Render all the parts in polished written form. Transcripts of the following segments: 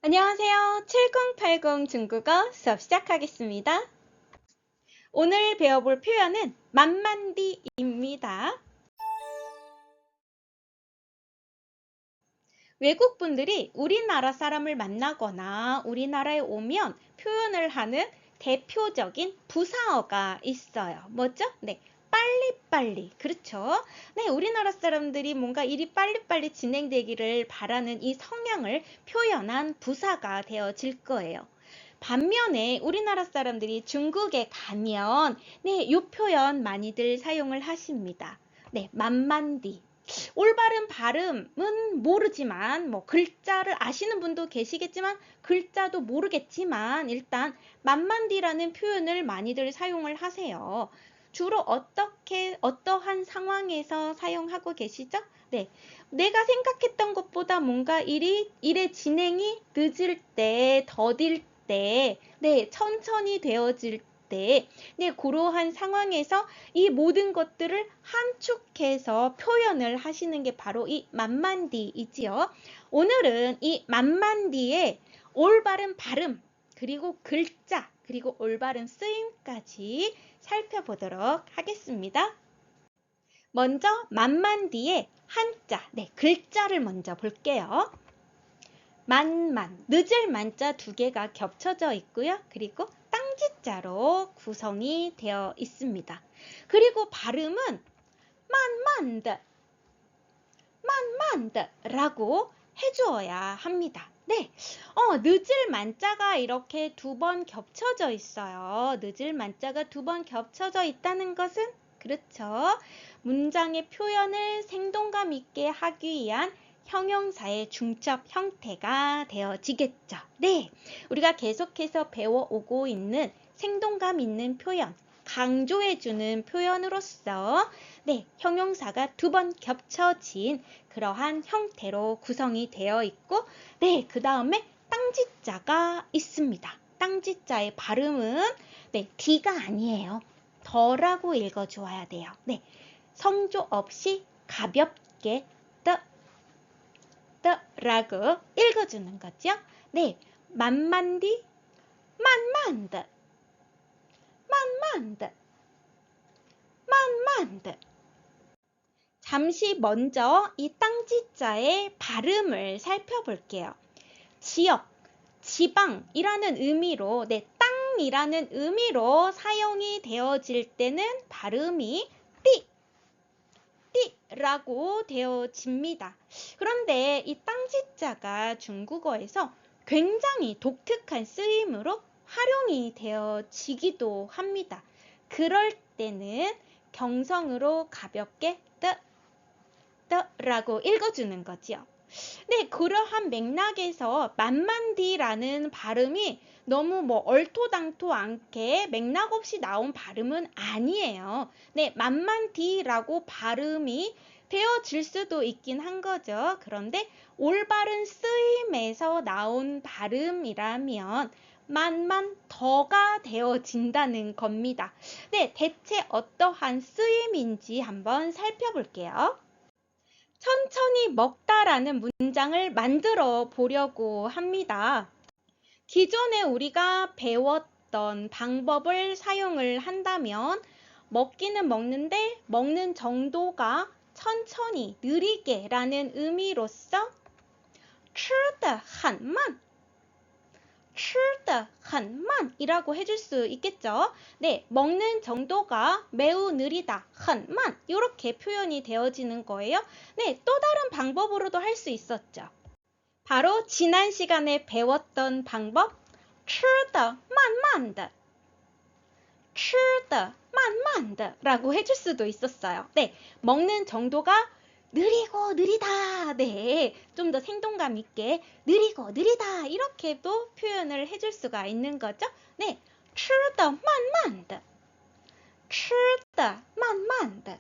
안녕하세요. 7080 중국어 수업 시작하겠습니다. 오늘 배워볼 표현은 만만디입니다. 외국 분들이 우리나라 사람을 만나거나 우리나라에 오면 표현을 하는 대표적인 부사어가 있어요. 뭐죠? 네. 빨리빨리. 그렇죠? 네, 우리나라 사람들이 뭔가 일이 빨리빨리 진행되기를 바라는 이 성향을 표현한 부사가 되어질 거예요. 반면에 우리나라 사람들이 중국에 가면 네, 이 표현 많이들 사용을 하십니다. 네, 만만디. 올바른 발음은 모르지만 글자를 아시는 분도 계시겠지만 글자도 모르겠지만 일단 만만디라는 표현을 많이들 사용을 하세요. 주로 어떠한 상황에서 사용하고 계시죠? 네, 내가 생각했던 것보다 뭔가 일의 진행이 늦을 때, 더딜 때, 네, 천천히 되어질 때, 네, 그러한 상황에서 이 모든 것들을 함축해서 표현을 하시는 게 바로 이 만만디이지요. 오늘은 이 만만디의 올바른 발음, 그리고 글자, 그리고 올바른 쓰임까지 살펴보도록 하겠습니다. 먼저 만만디의 한자, 네, 글자를 먼저 볼게요. 만만, 늦을 만자 두 개가 겹쳐져 있고요. 그리고 땅지자로 구성이 되어 있습니다. 그리고 발음은 만만드, 만만드라고 해주어야 합니다. 네, 늦을 만자가 이렇게 두 번 겹쳐져 있어요. 늦을 만자가 두 번 겹쳐져 있다는 것은 그렇죠. 문장의 표현을 생동감 있게 하기 위한 형용사의 중첩 형태가 되어지겠죠. 네, 우리가 계속해서 배워오고 있는 생동감 있는 표현, 강조해주는 표현으로서 네, 형용사가 두 번 겹쳐진 그러한 형태로 구성이 되어 있고 네, 그 다음에 땅지자가 있습니다. 땅지자의 발음은 네, D가 아니에요. 더라고 읽어주어야 돼요. 네, 성조 없이 가볍게 라고 읽어주는 거죠. 네, 만만디, 만만드, 만만드, 만만드. 잠시 먼저 이 땅지자의 발음을 살펴볼게요. 지역, 지방이라는 의미로, 네, 땅이라는 의미로 사용이 되어질 때는 발음이 띠라고 되어집니다. 그런데 이 땅지자가 중국어에서 굉장히 독특한 쓰임으로 활용이 되어지기도 합니다. 그럴 때는 경성으로 가볍게 라고 읽어주는 거지요. 네, 그러한 맥락에서 만만디라는 발음이 너무 얼토당토 않게 맥락 없이 나온 발음은 아니에요. 네, 만만디라고 발음이 되어질 수도 있긴 한 거죠. 그런데 올바른 쓰임에서 나온 발음이라면 만만더가 되어진다는 겁니다. 네, 대체 어떠한 쓰임인지 한번 살펴볼게요. 천천히 먹다라는 문장을 만들어 보려고 합니다. 기존에 우리가 배웠던 방법을 사용을 한다면 먹기는 먹는데 먹는 정도가 천천히 느리게 라는 의미로서 吃得很慢 吃得很慢이라고 해줄 수 있겠죠. 네, 먹는 정도가 매우 느리다, 很慢 이렇게 표현이 되어지는 거예요. 네, 또 다른 방법으로도 할 수 있었죠. 바로 지난 시간에 배웠던 방법 吃得慢慢的吃得慢慢的라고 해줄 수도 있었어요. 네, 먹는 정도가 느리고 느리다. 네, 좀 더 생동감 있게 느리고 느리다 이렇게도 표현을 해줄 수가 있는 거죠. 네, 吃得慢慢的吃得慢慢的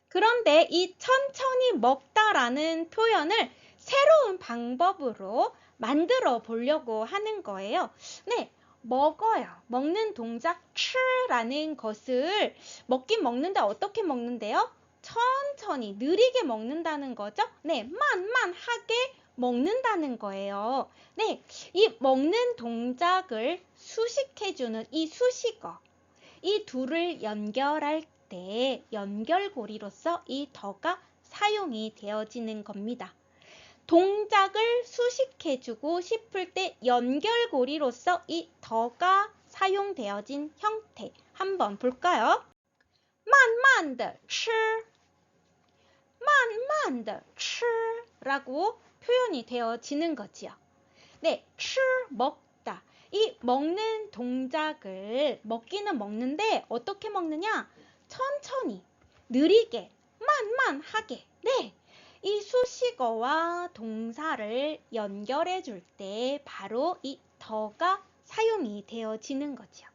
그런데 이 천천히 먹다라는 표현을 새로운 방법으로 만들어 보려고 하는 거예요. 네, 먹어요. 먹는 동작 吃라는 것을 먹긴 먹는데 어떻게 먹는데요? 천천히 느리게 먹는다는 거죠. 네, 만만하게 먹는다는 거예요. 네, 이 먹는 동작을 수식해주는 이 수식어, 이 둘을 연결할 때 연결고리로서 이 더가 사용이 되어지는 겁니다. 동작을 수식해주고 싶을 때 연결고리로서 이 더가 사용되어진 형태 한번 볼까요? 慢慢地吃, 慢慢地吃 라고 표현이 되어지는 거지요. 네, 吃, 먹다. 이 먹는 동작을 먹기는 먹는데 어떻게 먹느냐? 천천히, 느리게, 만만하게. 네, 이 수식어와 동사를 연결해 줄 때 바로 이 더가 사용이 되어지는 거죠.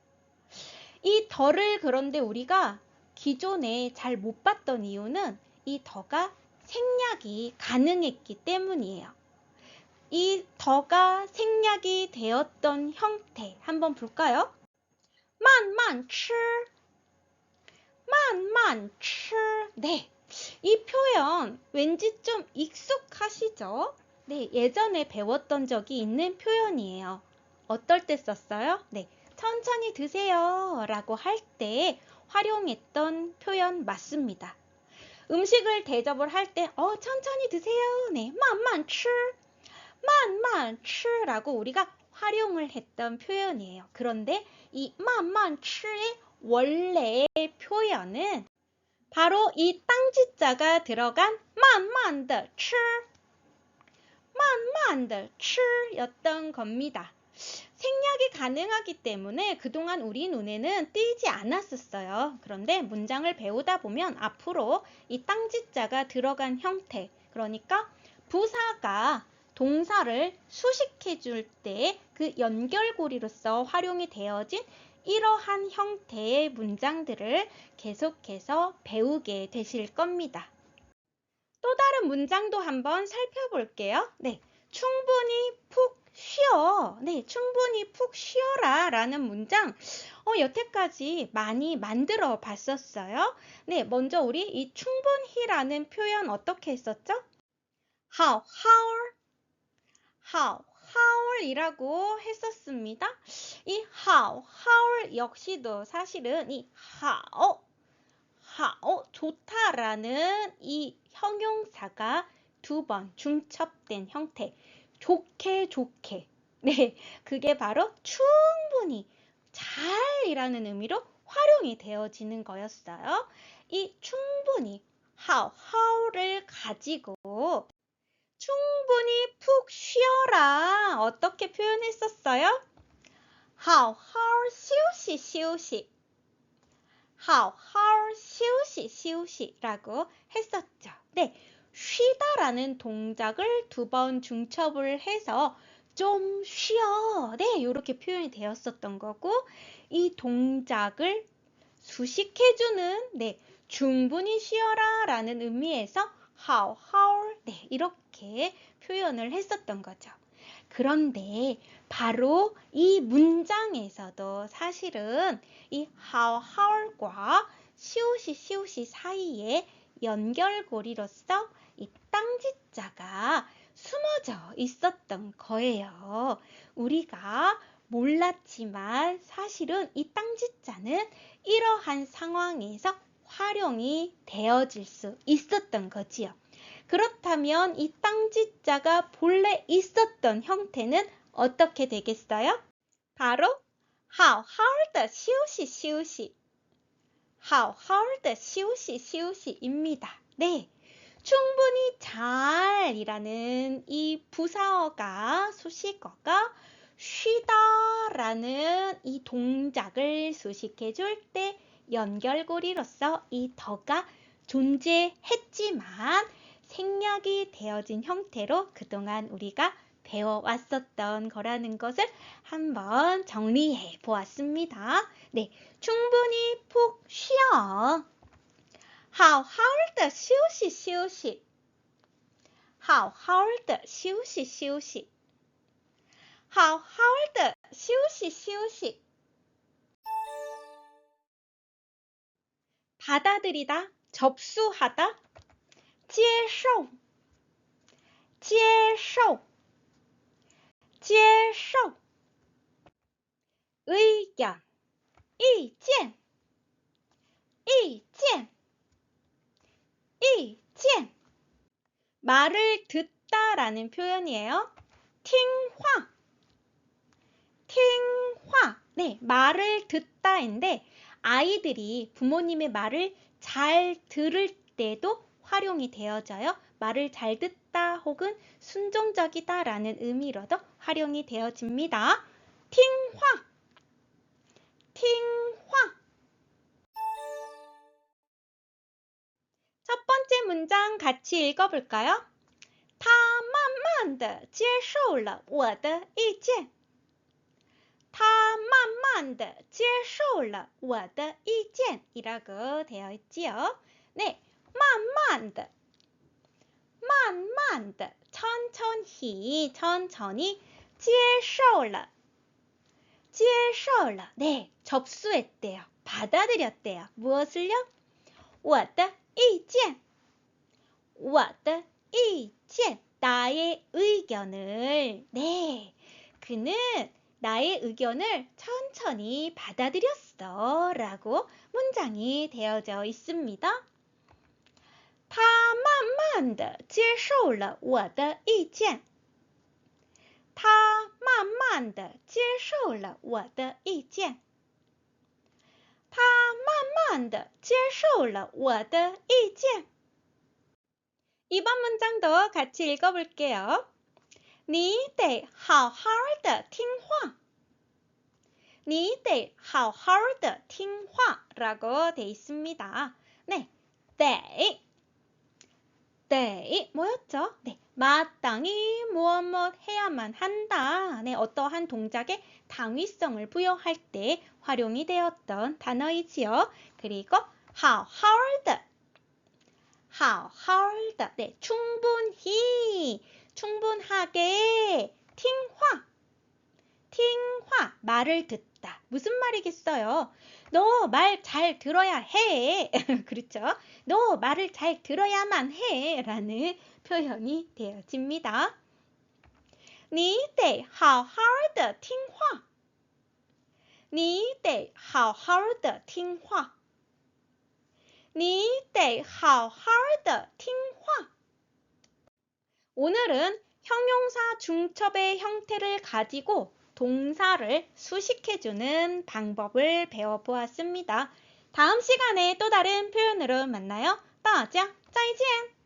이 더를 그런데 우리가 기존에 잘 못 봤던 이유는 이 더가 생략이 가능했기 때문이에요. 이 더가 생략이 되었던 형태 한번 볼까요? 慢慢吃, 慢慢吃. 네, 이 표현 왠지 좀 익숙하시죠? 네, 예전에 배웠던 적이 있는 표현이에요. 어떨 때 썼어요? 네, 천천히 드세요 라고 할 때 활용했던 표현 맞습니다. 음식을 대접을 할 때 천천히 드세요. 네, 慢慢吃, 慢慢吃라고 우리가 활용을 했던 표현이에요. 그런데 이 慢慢吃의 원래의 표현은 바로 이 땅지자가 들어간 慢慢地吃, 慢慢地吃였던 겁니다. 생략이 가능하기 때문에 그동안 우리 눈에는 띄지 않았었어요. 그런데 문장을 배우다 보면 앞으로 이 땅지자가 들어간 형태, 그러니까 부사가 동사를 수식해 줄 때 그 연결고리로서 활용이 되어진 이러한 형태의 문장들을 계속해서 배우게 되실 겁니다. 또 다른 문장도 한번 살펴볼게요. 네, 충분히 푹 쉬어. 네, 충분히 푹 쉬어라 라는 문장 여태까지 많이 만들어 봤었어요. 네, 먼저 우리 이 충분히라는 표현 어떻게 했었죠? 好好이라고 했었습니다. 이 好 역시도 사실은 이 好 좋다라는 이 형용사가 두 번 중첩된 형태, 좋게. 네, 그게 바로 충분히 잘이라는 의미로 활용이 되어지는 거였어요. 이 충분히 好를 가지고 충분히 푹 쉬어라 어떻게 표현했었어요? 好休息好休息라고 했었죠. 네, 쉬다라는 동작을 두 번 중첩을 해서 좀 쉬어. 네, 이렇게 표현이 되었었던 거고, 이 동작을 수식해주는, 네, 충분히 쉬어라 라는 의미에서 好 네, 이렇게 표현을 했었던 거죠. 그런데 바로 이 문장에서도 사실은 이 好 과 休息 사이에 연결고리로서 이 땅지자가 숨어져 있었던 거예요. 우리가 몰랐지만 사실은 이 땅지자는 이러한 상황에서 활용이 되어질 수 있었던 거지요. 그렇다면 이 땅지자가 본래 있었던 형태는 어떻게 되겠어요? 바로 好好的休息好好的休息입니다. 네, 충분히 잘이라는 이 부사어가 수식어가 쉬다라는 이 동작을 수식해 줄 때 연결고리로서 이 더가 존재했지만 생략이 되어진 형태로 그동안 우리가 배워왔었던 거라는 것을 한번 정리해 보았습니다. 네, 충분히 푹 쉬어. 好好的休息好好的休息好好的休息 받아들이다, 접수하다, 接受接受接受 의견 意见意见意见 말을 듣다라는 표현이에요. 听话 听话 네, 말을 듣다인데 아이들이 부모님의 말을 잘 들을 때도 활용이 되어져요. 말을 잘 듣다 혹은 순종적이다 라는 의미로도 활용이 되어집니다. 听话听话 첫 번째 문장 같이 읽어볼까요? 他慢慢地接受了我的意见。他慢慢地接受了我的意见 이라고 되어 있지요. 네, 慢慢地 慢慢地 천천히 천천히 接受了接受了 네, 접수했대요. 받아들였대요. 무엇을요? 我的意见我的意见 나의 의견을 네, 그는 나의 의견을 천천히 받아들였어 라고 문장이 되어져 있습니다. 他慢慢地接受了我的意见。他慢慢地接受了我的意见。他慢慢地接受了我的意见。 이번 문장도 같이 읽어볼게요. 你得好好的听话。你得好好的听话 라고 돼 있습니다. 네, 得 뭐였죠? 네, 마땅히 무엇 해야만 한다. 네, 어떠한 동작에 당위성을 부여할 때 활용이 되었던 단어이지요. 그리고 好好的好好的 네, 충분히 충분하게 听话听话 말을 듣다. 무슨 말이겠어요? 너 말 잘 들어야 해. 그렇죠? 너 말을 잘 들어야만 해. 라는 표현이 되어집니다. 你得好好的听话。你得好好的听话。你得好好的听话。 오늘은 형용사 중첩의 형태를 가지고 동사를 수식해주는 방법을 배워보았습니다. 다음 시간에 또 다른 표현으로 만나요. 大家再见。